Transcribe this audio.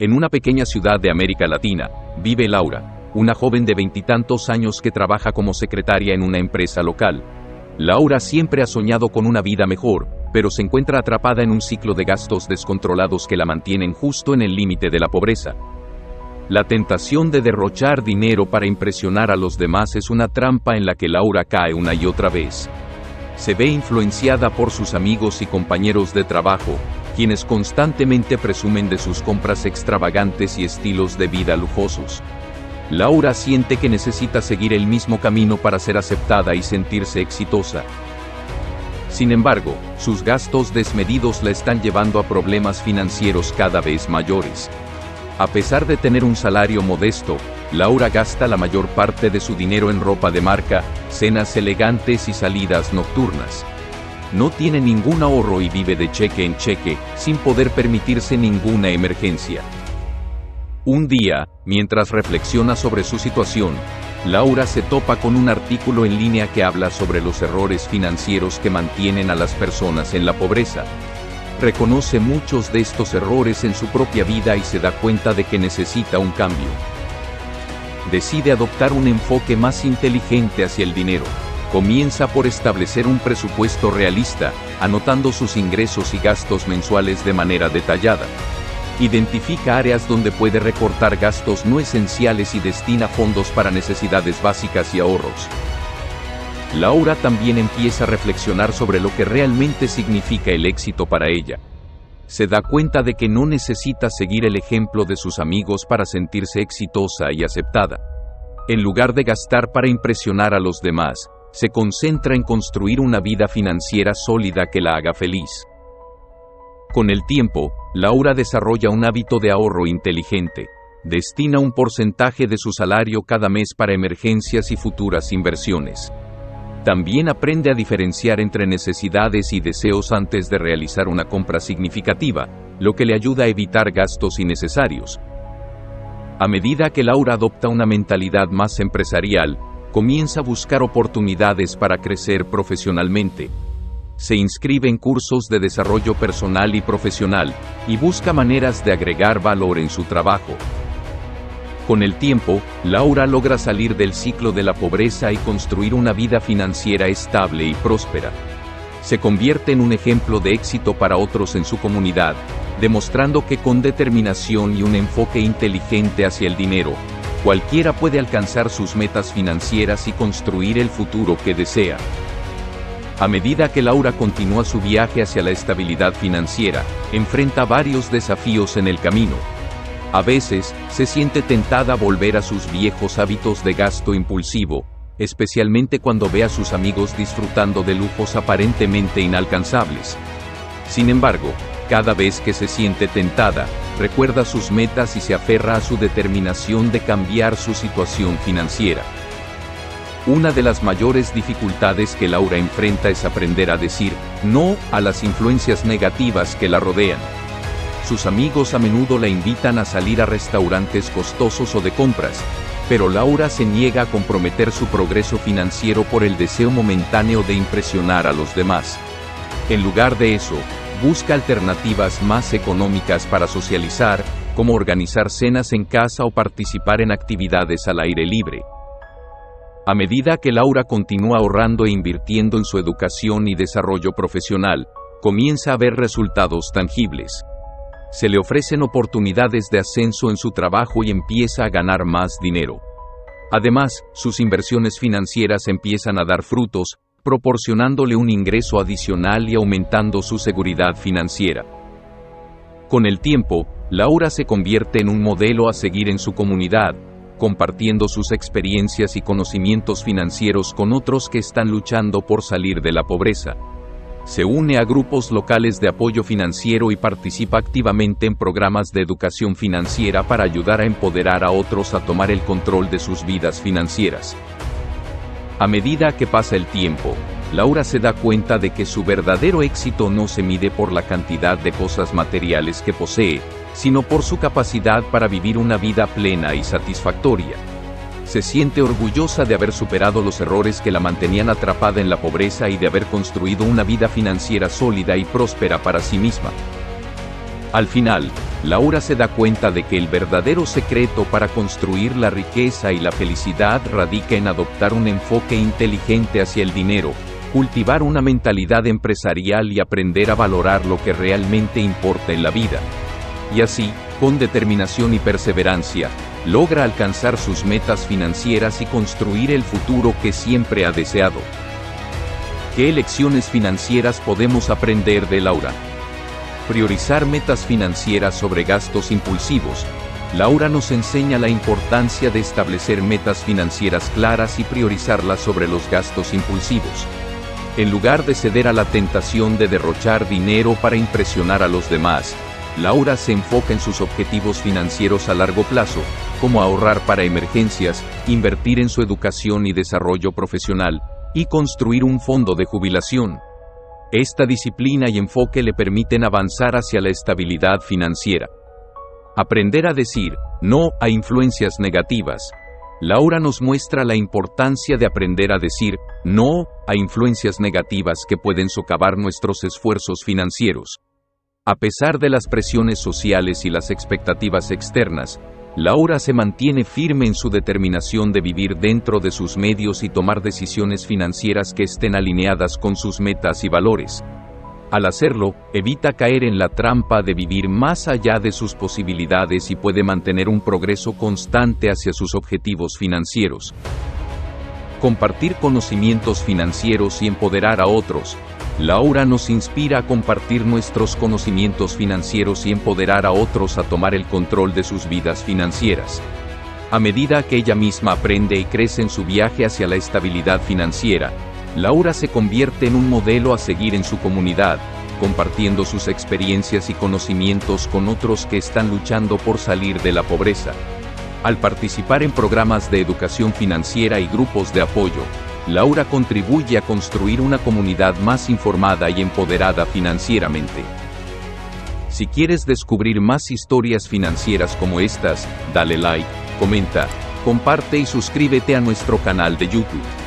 En una pequeña ciudad de América Latina, vive Laura, una joven de 20 y tantos años que trabaja como secretaria en una empresa local. Laura siempre ha soñado con una vida mejor, pero se encuentra atrapada en un ciclo de gastos descontrolados que la mantienen justo en el límite de la pobreza. La tentación de derrochar dinero para impresionar a los demás es una trampa en la que Laura cae una y otra vez. Se ve influenciada por sus amigos y compañeros de trabajo, quienes constantemente presumen de sus compras extravagantes y estilos de vida lujosos. Laura siente que necesita seguir el mismo camino para ser aceptada y sentirse exitosa. Sin embargo, sus gastos desmedidos la están llevando a problemas financieros cada vez mayores. A pesar de tener un salario modesto, Laura gasta la mayor parte de su dinero en ropa de marca, cenas elegantes y salidas nocturnas. No tiene ningún ahorro y vive de cheque en cheque, sin poder permitirse ninguna emergencia. Un día, mientras reflexiona sobre su situación, Laura se topa con un artículo en línea que habla sobre los errores financieros que mantienen a las personas en la pobreza. Reconoce muchos de estos errores en su propia vida y se da cuenta de que necesita un cambio. Decide adoptar un enfoque más inteligente hacia el dinero. Comienza por establecer un presupuesto realista, anotando sus ingresos y gastos mensuales de manera detallada. Identifica áreas donde puede recortar gastos no esenciales y destina fondos para necesidades básicas y ahorros. Laura también empieza a reflexionar sobre lo que realmente significa el éxito para ella. Se da cuenta de que no necesita seguir el ejemplo de sus amigos para sentirse exitosa y aceptada. En lugar de gastar para impresionar a los demás, se concentra en construir una vida financiera sólida que la haga feliz. Con el tiempo, Laura desarrolla un hábito de ahorro inteligente. Destina un porcentaje de su salario cada mes para emergencias y futuras inversiones. También aprende a diferenciar entre necesidades y deseos antes de realizar una compra significativa, lo que le ayuda a evitar gastos innecesarios. A medida que Laura adopta una mentalidad más empresarial, comienza a buscar oportunidades para crecer profesionalmente. Se inscribe en cursos de desarrollo personal y profesional, y busca maneras de agregar valor en su trabajo. Con el tiempo, Laura logra salir del ciclo de la pobreza y construir una vida financiera estable y próspera. Se convierte en un ejemplo de éxito para otros en su comunidad, demostrando que con determinación y un enfoque inteligente hacia el dinero, cualquiera puede alcanzar sus metas financieras y construir el futuro que desea. A medida que Laura continúa su viaje hacia la estabilidad financiera, enfrenta varios desafíos en el camino. A veces, se siente tentada a volver a sus viejos hábitos de gasto impulsivo, especialmente cuando ve a sus amigos disfrutando de lujos aparentemente inalcanzables. Sin embargo, cada vez que se siente tentada, recuerda sus metas y se aferra a su determinación de cambiar su situación financiera. Una de las mayores dificultades que Laura enfrenta es aprender a decir no a las influencias negativas que la rodean. Sus amigos a menudo la invitan a salir a restaurantes costosos o de compras, pero Laura se niega a comprometer su progreso financiero por el deseo momentáneo de impresionar a los demás. En lugar de eso, busca alternativas más económicas para socializar, como organizar cenas en casa o participar en actividades al aire libre. A medida que Laura continúa ahorrando e invirtiendo en su educación y desarrollo profesional, comienza a ver resultados tangibles. Se le ofrecen oportunidades de ascenso en su trabajo y empieza a ganar más dinero. Además, sus inversiones financieras empiezan a dar frutos, proporcionándole un ingreso adicional y aumentando su seguridad financiera. Con el tiempo, Laura se convierte en un modelo a seguir en su comunidad, compartiendo sus experiencias y conocimientos financieros con otros que están luchando por salir de la pobreza. Se une a grupos locales de apoyo financiero y participa activamente en programas de educación financiera para ayudar a empoderar a otros a tomar el control de sus vidas financieras. A medida que pasa el tiempo, Laura se da cuenta de que su verdadero éxito no se mide por la cantidad de cosas materiales que posee, sino por su capacidad para vivir una vida plena y satisfactoria. Se siente orgullosa de haber superado los errores que la mantenían atrapada en la pobreza y de haber construido una vida financiera sólida y próspera para sí misma. Al final, Laura se da cuenta de que el verdadero secreto para construir la riqueza y la felicidad radica en adoptar un enfoque inteligente hacia el dinero, cultivar una mentalidad empresarial y aprender a valorar lo que realmente importa en la vida. Y así, con determinación y perseverancia, logra alcanzar sus metas financieras y construir el futuro que siempre ha deseado. ¿Qué lecciones financieras podemos aprender de Laura? Priorizar metas financieras sobre gastos impulsivos. Laura nos enseña la importancia de establecer metas financieras claras y priorizarlas sobre los gastos impulsivos. En lugar de ceder a la tentación de derrochar dinero para impresionar a los demás, Laura se enfoca en sus objetivos financieros a largo plazo, como ahorrar para emergencias, invertir en su educación y desarrollo profesional, y construir un fondo de jubilación. Esta disciplina y enfoque le permiten avanzar hacia la estabilidad financiera. Aprender a decir no a influencias negativas. Laura nos muestra la importancia de aprender a decir no a influencias negativas que pueden socavar nuestros esfuerzos financieros. A pesar de las presiones sociales y las expectativas externas, Laura se mantiene firme en su determinación de vivir dentro de sus medios y tomar decisiones financieras que estén alineadas con sus metas y valores. Al hacerlo, evita caer en la trampa de vivir más allá de sus posibilidades y puede mantener un progreso constante hacia sus objetivos financieros. Compartir conocimientos financieros y empoderar a otros. Laura nos inspira a compartir nuestros conocimientos financieros y empoderar a otros a tomar el control de sus vidas financieras. A medida que ella misma aprende y crece en su viaje hacia la estabilidad financiera, Laura se convierte en un modelo a seguir en su comunidad, compartiendo sus experiencias y conocimientos con otros que están luchando por salir de la pobreza. Al participar en programas de educación financiera y grupos de apoyo, Laura contribuye a construir una comunidad más informada y empoderada financieramente. Si quieres descubrir más historias financieras como estas, dale like, comenta, comparte y suscríbete a nuestro canal de YouTube.